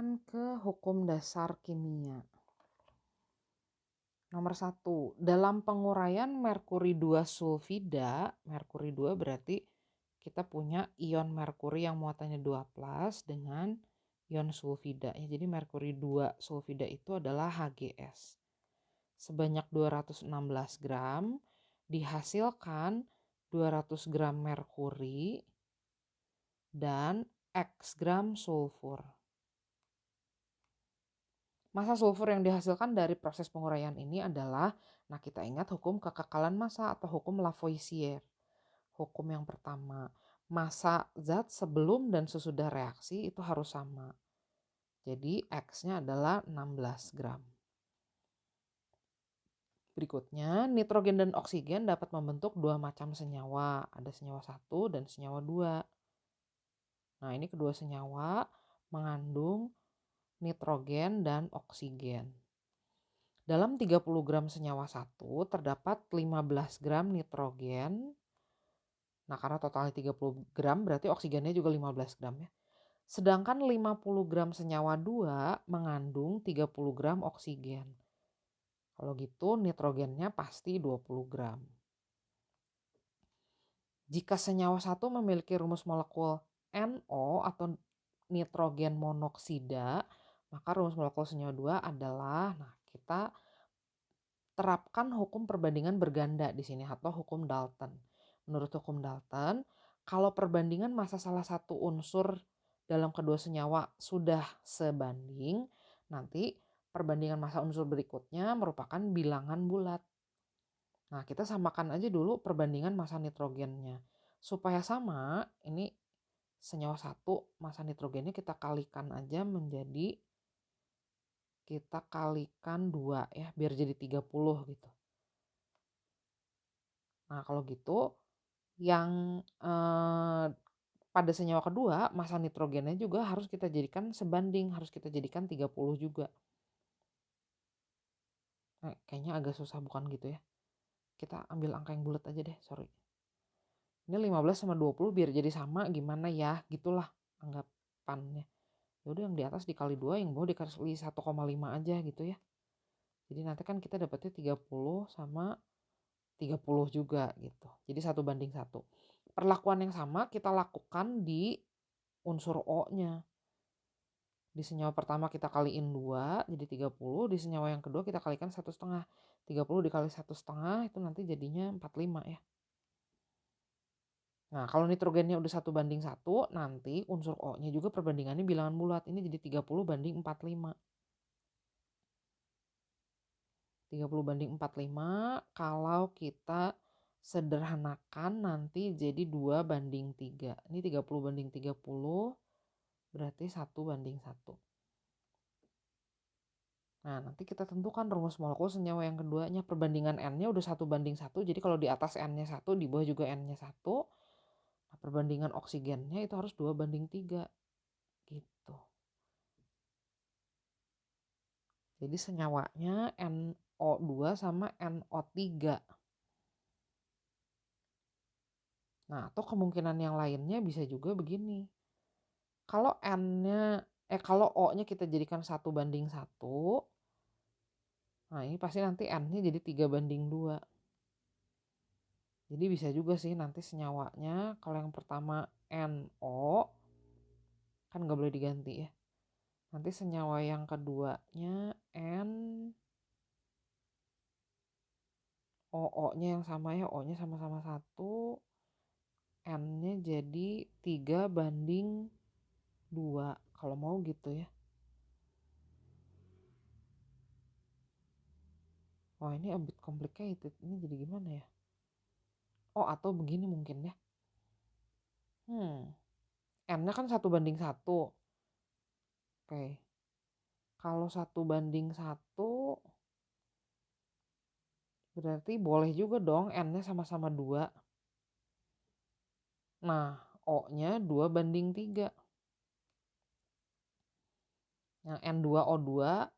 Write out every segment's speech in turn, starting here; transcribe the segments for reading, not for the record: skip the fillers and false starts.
akan ke hukum dasar kimia. Nomor 1, dalam penguraian merkuri 2 sulfida, merkuri 2 berarti kita punya ion merkuri yang muatannya 2+ dengan ion sulfida. Ya, jadi merkuri 2 sulfida itu adalah HGS. Sebanyak 216 gram dihasilkan 200 gram merkuri dan X gram sulfur. Massa sulfur yang dihasilkan dari proses penguraian ini adalah, nah kita ingat hukum kekekalan massa atau hukum Lavoisier. Hukum yang pertama, massa zat sebelum dan sesudah reaksi itu harus sama. Jadi X-nya adalah 16 gram. Berikutnya, nitrogen dan oksigen dapat membentuk dua macam senyawa. Ada senyawa 1 dan senyawa 2. Nah, ini kedua senyawa mengandung nitrogen dan oksigen. Dalam 30 gram senyawa 1 terdapat 15 gram nitrogen. Nah, karena totalnya 30 gram berarti oksigennya juga 15 gram ya. Sedangkan 50 gram senyawa 2 mengandung 30 gram oksigen. Kalau gitu nitrogennya pasti 20 gram. Jika senyawa 1 memiliki rumus molekul NO atau nitrogen monoksida, maka rumus molekul senyawa 2 adalah, nah kita terapkan hukum perbandingan berganda di sini atau hukum Dalton. Menurut hukum Dalton, kalau perbandingan massa salah satu unsur dalam kedua senyawa sudah sebanding, nanti perbandingan massa unsur berikutnya merupakan bilangan bulat. Nah, kita samakan aja dulu perbandingan massa nitrogennya. Supaya sama, ini senyawa 1 massa nitrogennya kita kalikan aja menjadi, kita kalikan 2 ya, biar jadi 30 gitu. Nah, kalau gitu yang pada senyawa kedua massa nitrogennya juga harus kita jadikan sebanding, harus kita jadikan 30 juga. Kayaknya agak susah bukan gitu ya. Kita ambil angka yang bulat aja deh, sorry. Ini 15 sama 20 biar jadi sama gimana ya, gitulah anggapannya. Yaudah yang di atas dikali 2, yang bawah dikali 1,5 aja gitu ya. Jadi nanti kan kita dapetnya 30 sama 30 juga gitu. Jadi 1:1. Perlakuan yang sama kita lakukan di unsur O-nya. Di senyawa pertama kita kaliin 2 jadi 30, di senyawa yang kedua kita kalikan 1,5. 30 dikali 1,5 itu nanti jadinya 45 ya. Nah, kalau nitrogennya udah 1:1, nanti unsur O-nya juga perbandingannya bilangan bulat. Ini jadi 30:45. 30:45 kalau kita sederhanakan nanti jadi 2:3. Ini 30:30 berarti 1:1. Nah, nanti kita tentukan rumus molekul senyawa yang keduanya. Perbandingan N-nya udah 1:1. Jadi kalau di atas N-nya 1, di bawah juga N-nya 1. Nah, perbandingan oksigennya itu harus 2:3. Gitu. Jadi senyawanya NO2 sama NO3. Nah, atau kemungkinan yang lainnya bisa juga begini. Kalau kalau O-nya kita jadikan 1:1, nah ini pasti nanti N-nya jadi 3:2. Jadi bisa juga sih nanti senyawanya, kalau yang pertama NO, kan nggak boleh diganti ya. Nanti senyawa yang keduanya O-nya yang sama ya, O-nya sama-sama 1, N-nya jadi 3:2. Kalau mau gitu ya. Wah, ini a bit complicated. Ini jadi gimana ya? Oh, atau begini mungkin ya. N-nya kan 1:1. Oke. Kalau 1:1 berarti boleh juga dong N-nya sama-sama 2. Nah, O-nya 2:3. Nah, N2O2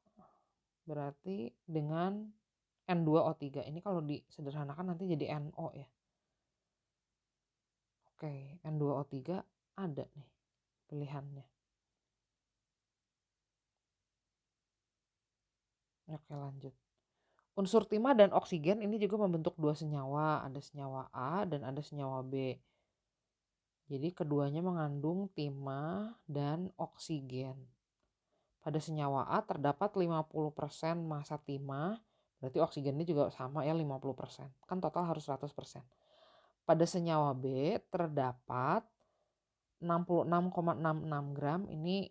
berarti dengan N2O3. Ini kalau disederhanakan nanti jadi NO ya. Oke, N2O3 ada nih pilihannya. Oke, lanjut. Unsur timah dan oksigen ini juga membentuk dua senyawa, ada senyawa A dan ada senyawa B. Jadi keduanya mengandung timah dan oksigen. Pada senyawa A terdapat 50% massa timah, berarti oksigennya juga sama ya 50%. Kan total harus 100%. Pada senyawa B terdapat 66,66 gram, ini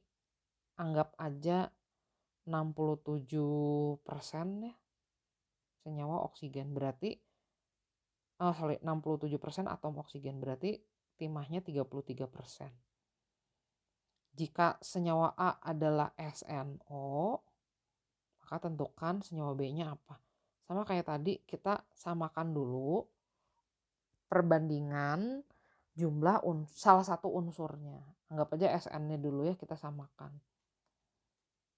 anggap aja 67% ya senyawa oksigen, berarti 67% atom oksigen, berarti timahnya 33%. Jika senyawa A adalah SNO, maka tentukan senyawa B-nya apa. Sama kayak tadi, kita samakan dulu perbandingan jumlah salah satu unsurnya. Anggap aja SN-nya dulu ya, kita samakan.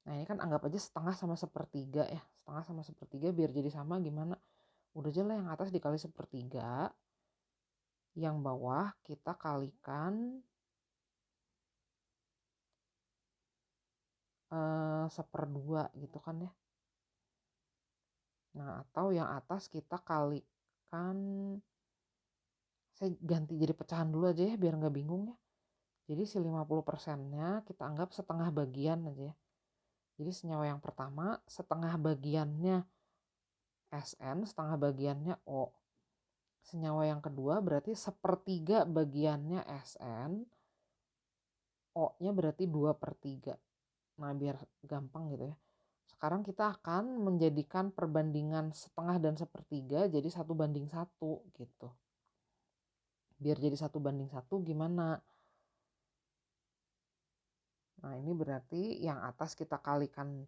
Nah ini kan anggap aja setengah sama sepertiga ya. Setengah sama sepertiga biar jadi sama gimana. Udah aja lah yang atas dikali sepertiga. Yang bawah kita kalikan 1/2 gitu kan ya. Nah atau yang atas kita kalikan, saya ganti jadi pecahan dulu aja ya biar nggak bingung ya. Jadi si 50%-nya kita anggap setengah bagian aja ya. Jadi senyawa yang pertama setengah bagiannya SN, setengah bagiannya O. Senyawa yang kedua berarti sepertiga bagiannya SN, O-nya berarti 2/3. Nah biar gampang gitu ya. Sekarang kita akan menjadikan perbandingan setengah dan sepertiga jadi 1/1 gitu. Biar jadi 1/1 gimana? Nah ini berarti yang atas kita kalikan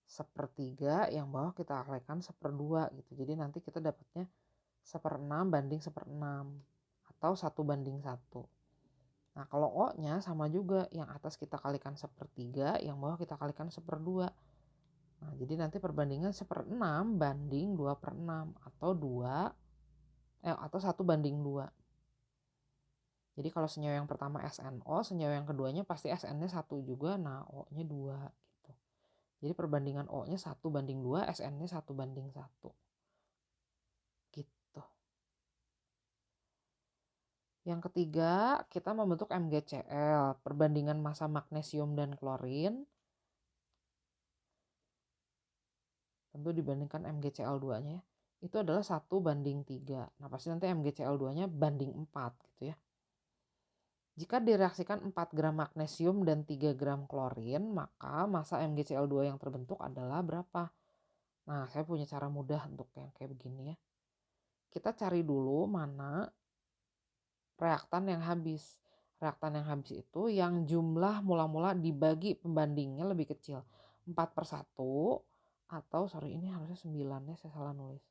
sepertiga, yang bawah kita kalikan 1/2 gitu. Jadi nanti kita dapatnya 1/6 banding 1/6 atau 1/1. Nah kalau O-nya sama juga, yang atas kita kalikan sepertiga, yang bawah kita kalikan 1/2. Nah jadi nanti perbandingan 1/6 banding 2/6 atau 1/2. Jadi kalau senyawa yang pertama SNO, senyawa yang keduanya pasti SN-nya 1 juga, nah O-nya 2 gitu. Jadi perbandingan O-nya 1/2, SN-nya 1/1 gitu. Yang ketiga, kita membentuk MgCl, perbandingan massa magnesium dan klorin. Tentu dibandingkan MgCl2-nya ya. Itu adalah 1/3. Nah pasti nanti MgCl2-nya banding 4 gitu ya. Jika direaksikan 4 gram magnesium dan 3 gram klorin, maka massa MgCl2 yang terbentuk adalah berapa? Nah saya punya cara mudah untuk yang kayak begini ya. Kita cari dulu mana reaktan yang habis. Reaktan yang habis itu yang jumlah mula-mula dibagi pembandingnya lebih kecil. 4/1 atau ini harusnya 9 ya, saya salah nulis.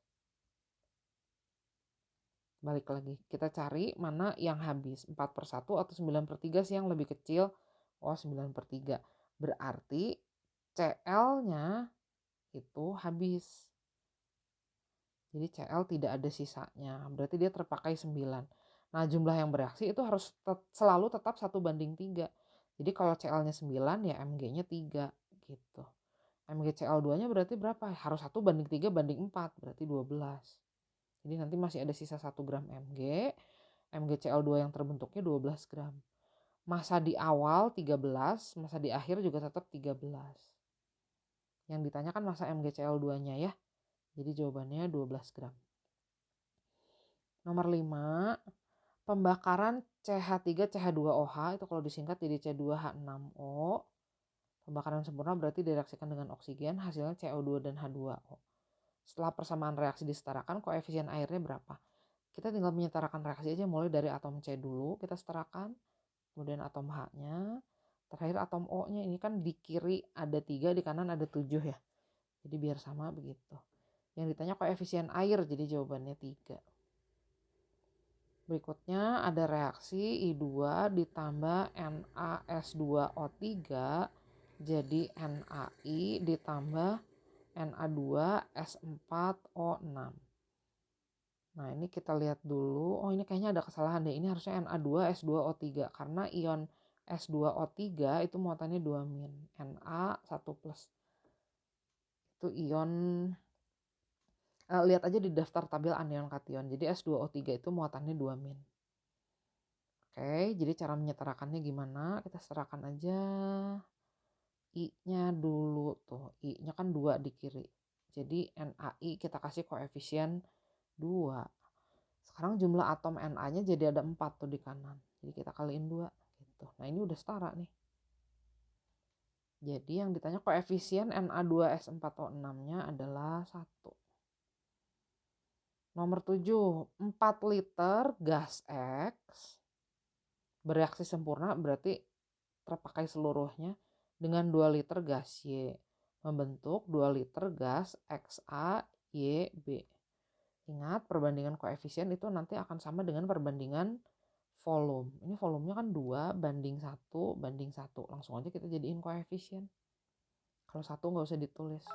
Balik lagi, kita cari mana yang habis, 4/1 atau 9/3 sih yang lebih kecil. Oh 9/3, berarti Cl-nya itu habis. Jadi Cl tidak ada sisanya, berarti dia terpakai 9. Nah jumlah yang bereaksi itu harus selalu tetap 1/3. Jadi kalau Cl-nya 9 ya Mg-nya 3 gitu. MgCl2-nya berarti berapa? Harus 1/3/4, berarti 12. Jadi nanti masih ada sisa 1 gram Mg. MgCl2 yang terbentuknya 12 gram. Massa di awal 13, massa di akhir juga tetap 13. Yang ditanyakan massa MgCl2-nya ya. Jadi jawabannya 12 gram. Nomor 5, pembakaran CH3CH2OH itu kalau disingkat jadi C2H6O. Pembakaran sempurna berarti direaksikan dengan oksigen, hasilnya CO2 dan H2O. Setelah persamaan reaksi disetarakan, koefisien airnya berapa? Kita tinggal menyetarakan reaksi aja, mulai dari atom C dulu kita setarakan, kemudian atom H-nya, terakhir atom O-nya. Ini kan di kiri ada 3, di kanan ada 7 ya. Jadi biar sama begitu. Yang ditanya koefisien air, jadi jawabannya 3. Berikutnya ada reaksi I2 ditambah NaS2O3 jadi NaI ditambah Na2S4O6. Nah ini kita lihat dulu, oh ini kayaknya ada kesalahan deh, ini harusnya Na2S2O3 karena ion S2O3 itu muatannya 2-, Na 1+. itu ion, lihat aja di daftar tabel anion kation. Jadi S2O3 itu muatannya 2 min. Oke, jadi cara menyetarakannya gimana? Kita setarakan aja I-nya dulu tuh. I-nya kan 2 di kiri. Jadi NaI kita kasih koefisien 2. Sekarang jumlah atom Na-nya jadi ada 4 tuh di kanan. Jadi kita kaliin 2 gitu. Nah, ini udah setara nih. Jadi yang ditanya koefisien Na2S4O6-nya adalah 1. Nomor 7, 4 liter gas X bereaksi sempurna berarti terpakai seluruhnya dengan 2 liter gas Y membentuk 2 liter gas XaYB. Ingat, perbandingan koefisien itu nanti akan sama dengan perbandingan volume. Ini volumenya kan 2 banding 1 banding 1. Langsung aja kita jadiin koefisien. Kalau 1 nggak usah ditulis.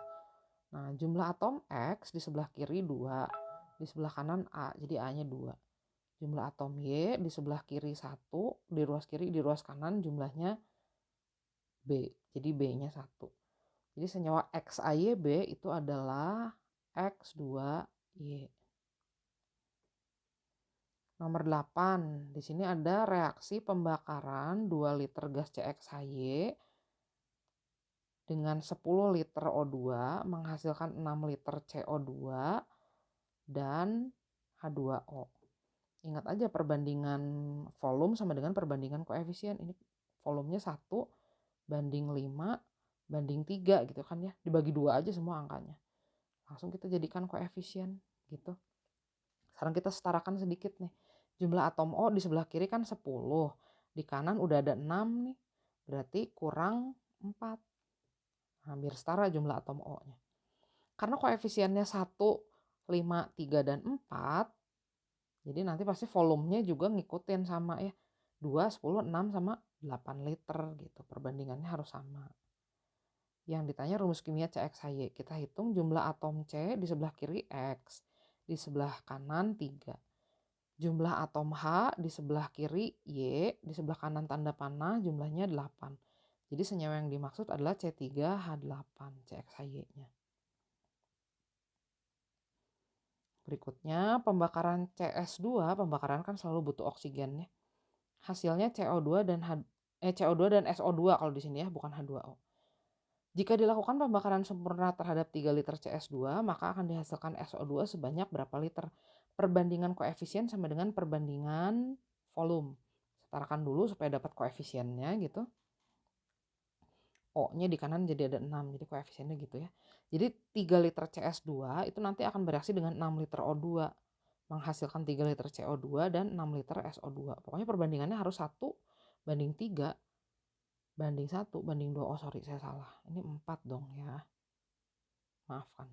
Nah, jumlah atom X di sebelah kiri 2, di sebelah kanan A, jadi A-nya 2. Jumlah atom Y di sebelah kiri 1, di ruas kiri, di ruas kanan jumlahnya B, jadi B-nya 1. Jadi senyawa XaYB itu adalah X2Y. Nomor 8, di sini ada reaksi pembakaran 2 liter gas CXHY dengan 10 liter O2 menghasilkan 6 liter CO2 dan H2O. Ingat aja perbandingan volume sama dengan perbandingan koefisien. Ini volumenya 1 banding 5 banding 3 gitu kan ya. Dibagi 2 aja semua angkanya. Langsung kita jadikan koefisien gitu. Sekarang kita setarakan sedikit nih. Jumlah atom O di sebelah kiri kan 10. Di kanan udah ada 6 nih. Berarti kurang 4. Hampir setara jumlah atom O-nya. Karena koefisiennya 1, 5, 3, dan 4. Jadi nanti pasti volumenya juga ngikutin sama ya. 2, 10, 6 sama 8 liter gitu. Perbandingannya harus sama. Yang ditanya rumus kimia CXHY. Kita hitung jumlah atom C di sebelah kiri X. Di sebelah kanan 3. Jumlah atom H di sebelah kiri Y, di sebelah kanan tanda panah jumlahnya 8. Jadi senyawa yang dimaksud adalah C3H8, CXHY-nya. Berikutnya pembakaran CS2, pembakaran kan selalu butuh oksigennya. Hasilnya CO2 dan SO2 kalau di sini ya, bukan H2O. Jika dilakukan pembakaran sempurna terhadap 3 liter CS2, maka akan dihasilkan SO2 sebanyak berapa liter? Perbandingan koefisien sama dengan perbandingan volume. Setarakan dulu supaya dapat koefisiennya gitu. O-nya di kanan jadi ada 6, jadi koefisiennya gitu ya. Jadi 3 liter CS2 itu nanti akan bereaksi dengan 6 liter O2. Menghasilkan 3 liter CO2 dan 6 liter SO2. Pokoknya perbandingannya harus 1 banding 3 banding 1 banding 2. Oh sorry, saya salah. Ini 4 dong ya. Maafkan.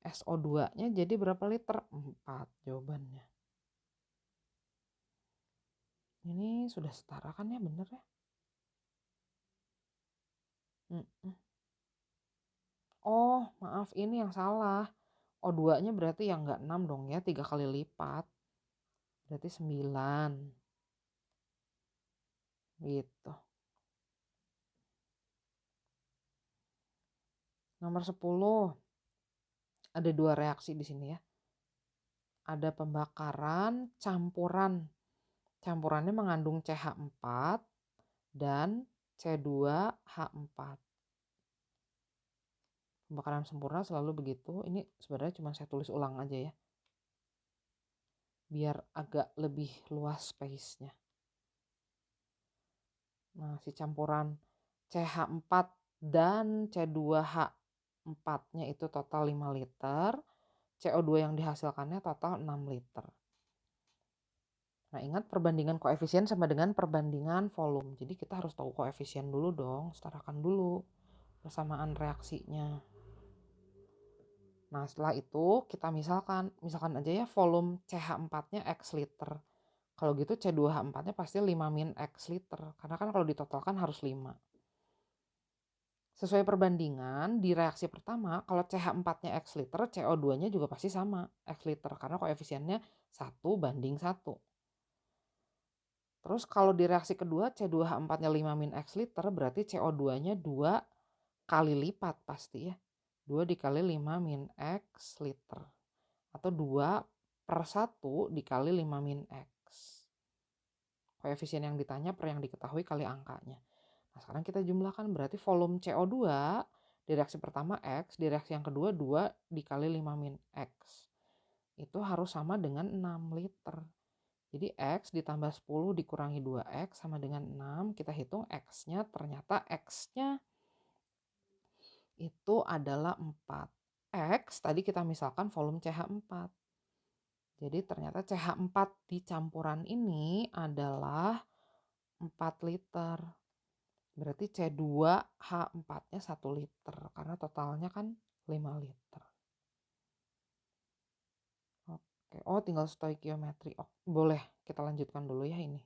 SO2-nya jadi berapa liter? 4 jawabannya. Ini sudah setara kan ya, bener ya? Oh, maaf, ini yang salah. O2-nya berarti yang enggak 6 dong ya, 3 kali lipat. Berarti 9. Gitu. Nomor 10. Ada 2 reaksi di sini ya. Ada pembakaran campuran. Campurannya mengandung CH4 dan C2H4. Pembakaran sempurna selalu begitu. Ini sebenarnya cuma saya tulis ulang aja ya. Biar agak lebih luas space-nya. Nah, si campuran CH4 dan C2H4-nya itu total 5 liter. CO2 yang dihasilkannya total 6 liter. Nah, ingat perbandingan koefisien sama dengan perbandingan volume. Jadi kita harus tahu koefisien dulu dong, setarakan dulu persamaan reaksinya. Nah, setelah itu kita misalkan aja ya volume CH4-nya X liter. Kalau gitu C2H4-nya pasti 5 min X liter. Karena kan kalau ditotalkan harus 5. Sesuai perbandingan, di reaksi pertama, kalau CH4-nya X liter, CO2-nya juga pasti sama X liter. Karena koefisiennya 1 banding 1. Terus kalau di reaksi kedua C2H4-nya 5 min X liter, berarti CO2-nya 2 kali lipat pasti ya. 2 dikali 5 min X liter. Atau 2/1 dikali 5 min X. Koefisien yang ditanya per yang diketahui kali angkanya. Nah sekarang kita jumlahkan, berarti volume CO2 di reaksi pertama X, di reaksi yang kedua 2 dikali 5 min X. Itu harus sama dengan 6 liter. Jadi X ditambah 10 dikurangi 2X sama dengan 6. Kita hitung X-nya, ternyata X-nya itu adalah 4. X tadi kita misalkan volume CH4. Jadi ternyata CH4 di campuran ini adalah 4 liter. Berarti C2H4-nya 1 liter. Karena totalnya kan 5 liter. Oke. Oh tinggal stoikiometri. Oh, boleh kita lanjutkan dulu ya ini.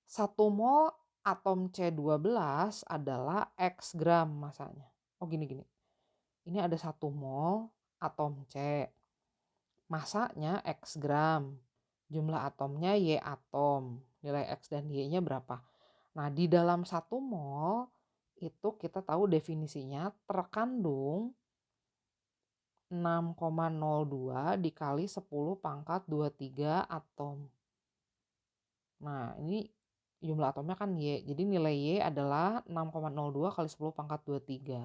1 mol atom C12 adalah X gram masanya. Oh gini. Ini ada 1 mol atom C. Masanya X gram. Jumlah atomnya Y atom. Nilai X dan Y-nya berapa? Nah, di dalam 1 mol itu kita tahu definisinya terkandung 6,02 dikali 10 pangkat 23 atom. Nah, ini jumlah atomnya kan Y. Jadi nilai Y adalah 6,02 kali 10 pangkat 23.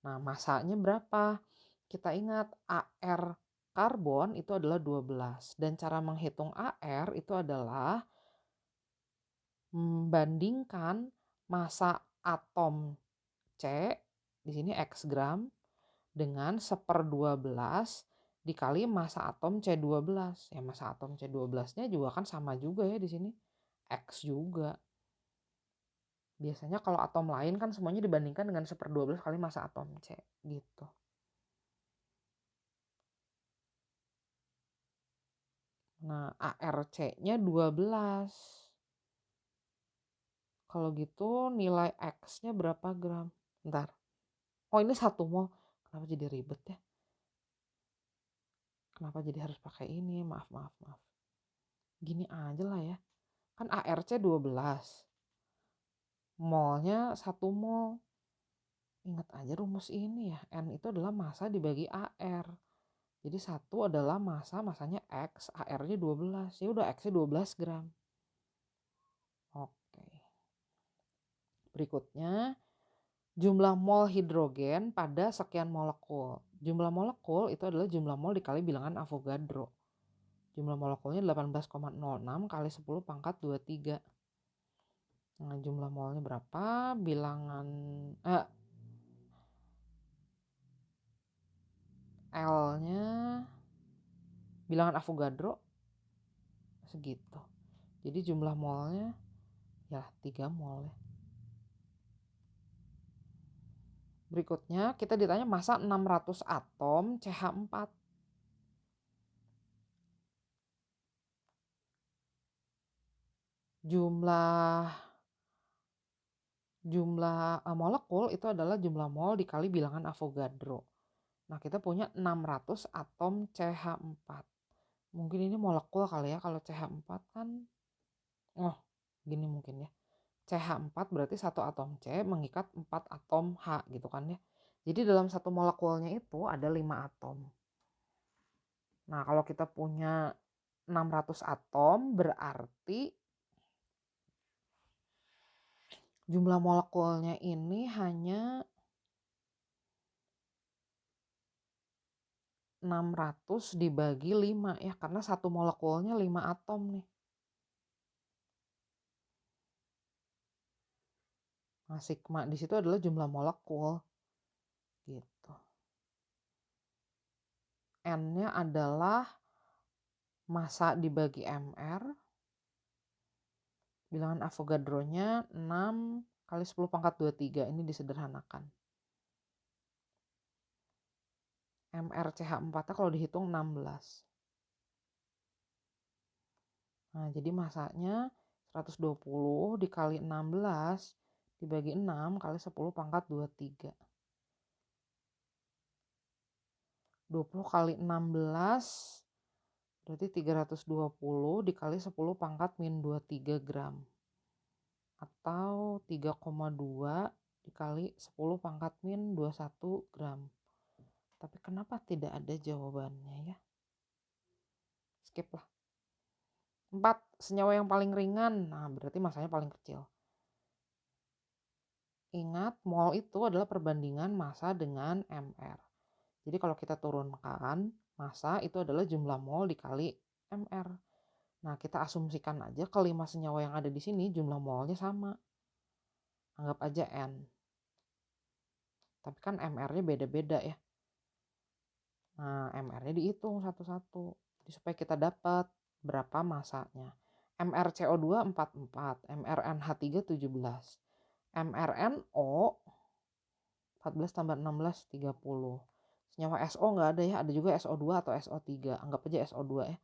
Nah, masanya berapa? Kita ingat AR karbon itu adalah 12. Dan cara menghitung AR itu adalah membandingkan massa atom C, di sini X gram, dengan 1/12 dikali massa atom C12. Ya massa atom C12-nya juga kan sama juga ya di sini. X juga. Biasanya kalau atom lain kan semuanya dibandingkan dengan 1/12 kali massa atom C gitu. Nah, ARC-nya 12. Kalau gitu nilai X-nya berapa gram? Bentar. Oh ini 1 mol. Kenapa jadi ribet ya? Kenapa jadi harus pakai ini? Maaf. Gini aja lah ya. Kan ARC 12. Molnya 1 mol. Ingat aja rumus ini ya. N itu adalah massa dibagi AR. Jadi 1 adalah massa, massanya X, AR-nya 12. Ya udah X-nya 12 gram. Oke. Berikutnya, jumlah mol hidrogen pada sekian molekul. Jumlah molekul itu adalah jumlah mol dikali bilangan Avogadro. Jumlah molekulnya 18,06 kali 10 pangkat 23. Nah, jumlah molnya berapa? Bilangan L-nya bilangan Avogadro segitu. Jadi jumlah molnya ya 3 mol ya. Berikutnya kita ditanya massa 600 atom CH4. Jumlah molekul itu adalah jumlah mol dikali bilangan Avogadro. Nah, kita punya 600 atom CH4. Mungkin ini molekul kali ya, kalau CH4 kan gini mungkin ya. CH4 berarti 1 atom C mengikat 4 atom H gitu kan ya. Jadi dalam 1 molekulnya itu ada 5 atom. Nah, kalau kita punya 600 atom berarti jumlah molekulnya ini hanya 600 dibagi 5 ya, karena 1 molekulnya 5 atom nih. Nah, sigma di situ adalah jumlah molekul. Gitu. N-nya adalah massa dibagi mR. Bilangan Avogadro-nya 6 kali 10 pangkat 23. Ini disederhanakan. MrCH4-nya kalau dihitung 16. Nah, jadi massanya 120 dikali 16 dibagi 6 kali 10 pangkat 23. 20 kali 16 berarti 320 dikali 10 pangkat min 23 gram. Atau 3,2 dikali 10 pangkat min 21 gram. Tapi kenapa tidak ada jawabannya ya? Skip lah. 4. Senyawa yang paling ringan. Nah, berarti masanya paling kecil. Ingat, mol itu adalah perbandingan massa dengan mR. Jadi kalau kita turunkan, massa itu adalah jumlah mol dikali mR. Nah, kita asumsikan aja kelima senyawa yang ada di sini jumlah molnya sama. Anggap aja N. Tapi kan mR-nya beda-beda ya. Nah, mR-nya dihitung satu-satu. Jadi supaya kita dapat berapa massanya. MrCO2 44, MrNH3 17. MrNO 14 tambah 16 30. Senyawa SO nggak ada ya, ada juga SO2 atau SO3. Anggap aja SO2 ya.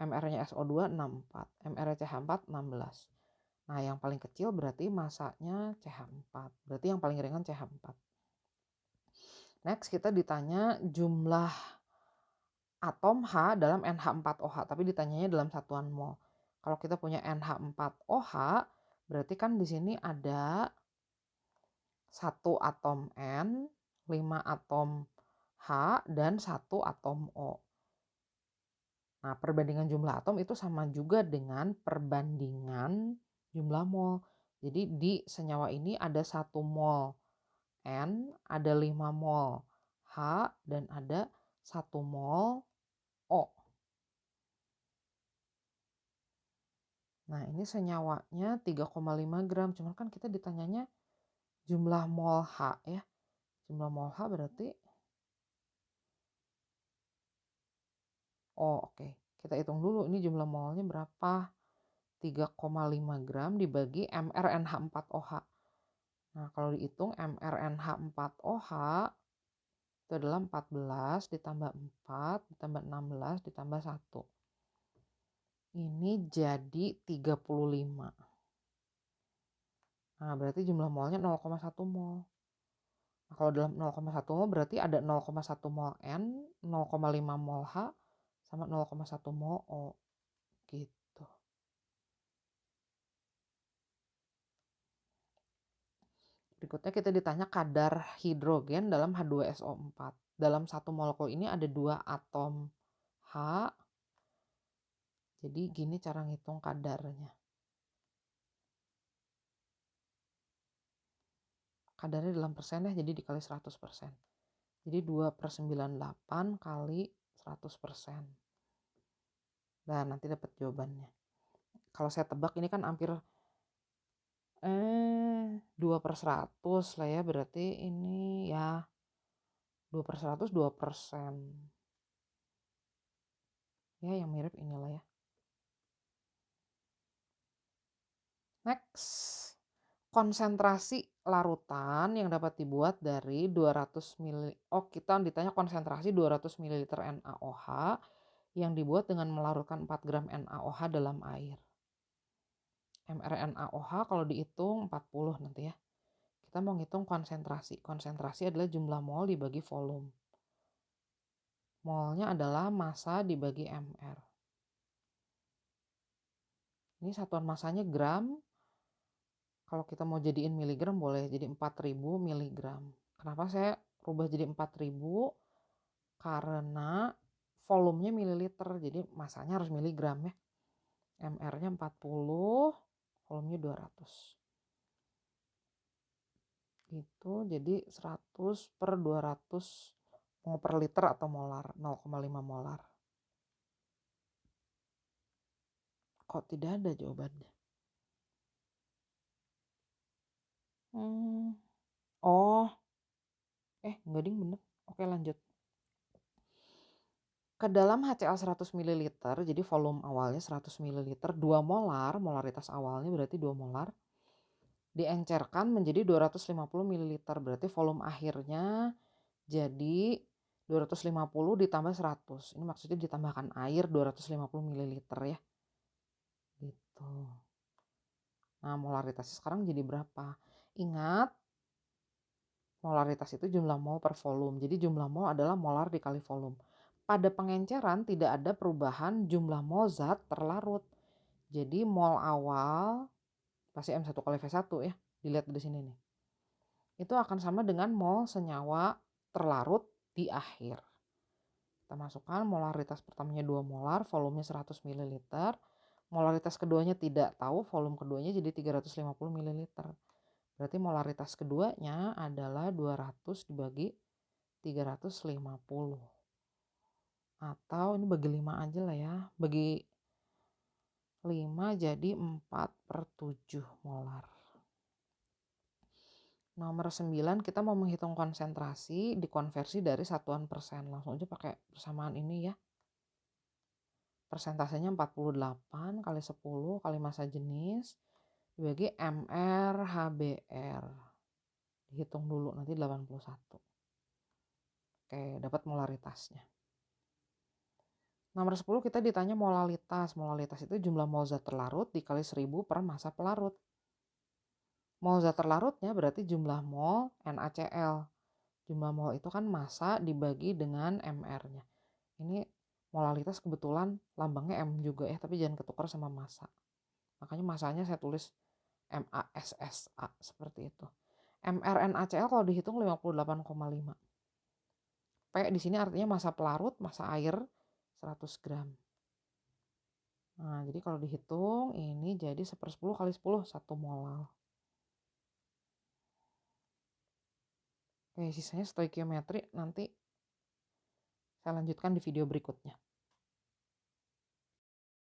MR-nya SO2 64, MR CH4 16. Nah, yang paling kecil berarti masanya CH4. Berarti yang paling ringan CH4. Next, kita ditanya jumlah atom H dalam NH4OH, tapi ditanyanya dalam satuan mol. Kalau kita punya NH4OH, berarti kan di sini ada 1 atom N, 5 atom H, dan 1 atom O. Nah, perbandingan jumlah atom itu sama juga dengan perbandingan jumlah mol. Jadi di senyawa ini ada 1 mol N, ada 5 mol H, dan ada 1 mol O. Nah, ini senyawanya 3,5 gram. Cuman kan kita ditanyanya jumlah mol H ya. Jumlah mol H berarti, oke. Kita hitung dulu ini jumlah molnya berapa. 3,5 gram dibagi MrNH4OH. Nah, kalau dihitung MrNH4OH itu adalah 14 ditambah 4 ditambah 16 ditambah 1. Ini jadi 35. Nah, berarti jumlah molnya 0,1 mol. Nah, kalau dalam 0,1 mol berarti ada 0,1 mol N, 0,5 mol H, sama 0,1 mol O. Gitu. Berikutnya kita ditanya kadar hidrogen dalam H2SO4. Dalam satu molekul ini ada 2 atom H. Jadi gini cara ngitung kadarnya. Kadarnya dalam persen ya, jadi dikali 100%. Jadi 2/98 kali 100%. Dan nanti dapat jawabannya. Kalau saya tebak ini kan hampir 2/100 lah ya, berarti ini ya 2/100 2%. Ya, yang mirip inilah ya. Next, konsentrasi larutan yang dapat dibuat dari 200 ml. Oh, kita ditanya konsentrasi 200 ml NaOH yang dibuat dengan melarutkan 4 gram NaOH dalam air. mRNaOH kalau dihitung 40 nanti ya. Kita mau ngitung konsentrasi. Konsentrasi adalah jumlah mol dibagi volume. Molnya adalah massa dibagi mR. Ini satuan massanya gram. Kalau kita mau jadiin miligram boleh jadi 4000 miligram. Kenapa saya rubah jadi 4000? Karena volumenya mililiter, jadi massanya harus miligram ya. mR-nya 40, volumenya 200. Gitu, jadi 100/200 mol per liter atau molar, 0,5 molar. Kok tidak ada jawabannya? Oh, enggak ding, bener. Oke, lanjut. Ke dalam HCl 100 ml, jadi volume awalnya 100 ml, 2 molar, molaritas awalnya berarti 2 molar, diencerkan menjadi 250 ml, berarti volume akhirnya jadi 250 ditambah 100. Ini maksudnya ditambahkan air 250 ml ya. Gitu. Nah, molaritasnya sekarang jadi berapa? Ingat, molaritas itu jumlah mol per volume. Jadi jumlah mol adalah molar dikali volume. Pada pengenceran tidak ada perubahan jumlah mol zat terlarut. Jadi mol awal pasti M1 kali V1 ya. Dilihat di sini nih. itu akan sama dengan mol senyawa terlarut di akhir. Kita masukkan molaritas pertamanya 2 molar, volumenya 100 ml. Molaritas keduanya tidak tahu, volume keduanya jadi 350 ml. Berarti molaritas keduanya adalah 200 dibagi 350. Atau ini bagi 5 aja lah ya. Bagi 5 jadi 4/7 molar. Nomor 9 kita mau menghitung konsentrasi dikonversi dari satuan persen. Langsung aja pakai persamaan ini ya. Persentasenya 48 kali 10 kali massa jenis dibagi mR HBR. Dihitung dulu nanti 81. Oke, dapat molaritasnya. Nomor 10 kita ditanya molalitas. Molalitas itu jumlah mol zat terlarut dikali 1000 per massa pelarut. Mol zat terlarutnya berarti jumlah mol NaCl. Jumlah mol itu kan massa dibagi dengan mR-nya. Ini molalitas kebetulan lambangnya M juga ya, tapi jangan ketukar sama massa. Makanya massanya saya tulis MASSA seperti itu. mRNaCl kalau dihitung 58,5. P di sini artinya massa pelarut, massa air 100 gram. Nah, jadi kalau dihitung ini jadi 1/10 kali 10, 1 mol. Oke, sisanya stoikiometri nanti saya lanjutkan di video berikutnya.